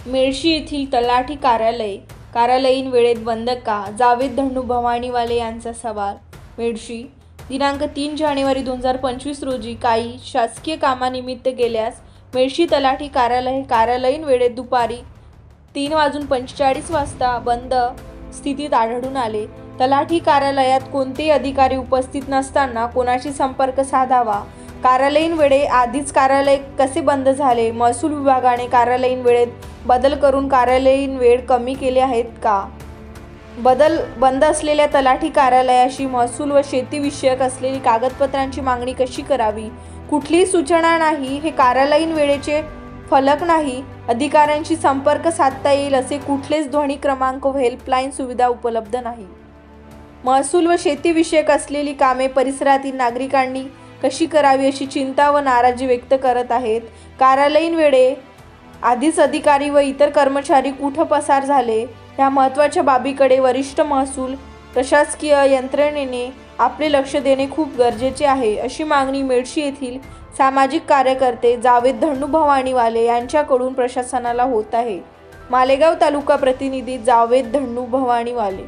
मेळशी येथील तलाठी कार्यालयीन वेळेत बंद का? जावेद धन्नू भवानीवाले यांचा सवाल। मेळशी, दिनांक 3 जानेवारी 2025 रोजी काही शासकीय कामानिमित्त गेल्यास मेळशी तलाठी कार्यालयीन वेळेत दुपारी 3:45 वाजता बंद स्थितीत आढळून आले। तलाठी कार्यालयात कोणतेही अधिकारी उपस्थित नसताना कोणाशी संपर्क साधावा? कार्यालयीन वेळे आधीच कार्यालय कसे बंद झाले? महसूल विभागाने कार्यालयीन वेळेत बदल करून कार्यालयीन वेळ कमी केले आहेत का? बंद असलेल्या तलाठी कार्यालयाशी महसूल व शेती विषयक असलेली कागदपत्रांची मागणी कशी करावी? कुठलीही सूचना नाही, हे कार्यालयीन वेळेचे फलक नाही, अधिकाऱ्यांशी संपर्क साधता येईल असे कुठलेच ध्वनी क्रमांक व हेल्पलाईन सुविधा उपलब्ध नाही। महसूल व शेती विषयक असलेली कामे परिसरातील नागरिकांनी कशी करावी अशी चिंता व नाराजी व्यक्त करत आहेत। कार्यालयीन वेळे आधीच अधिकारी व इतर कर्मचारी कुठं पसार झाले, ह्या महत्त्वाच्या बाबीकडे वरिष्ठ महसूल प्रशासकीय यंत्रणेने आपले लक्ष देणे खूप गरजेचे आहे, अशी मागणी मेळशी येथील सामाजिक कार्यकर्ते जावेद धन्नू भवानीवाले यांच्याकडून प्रशासनाला होत आहे। मालेगाव तालुका प्रतिनिधी जावेद धन्नू भवानीवाले।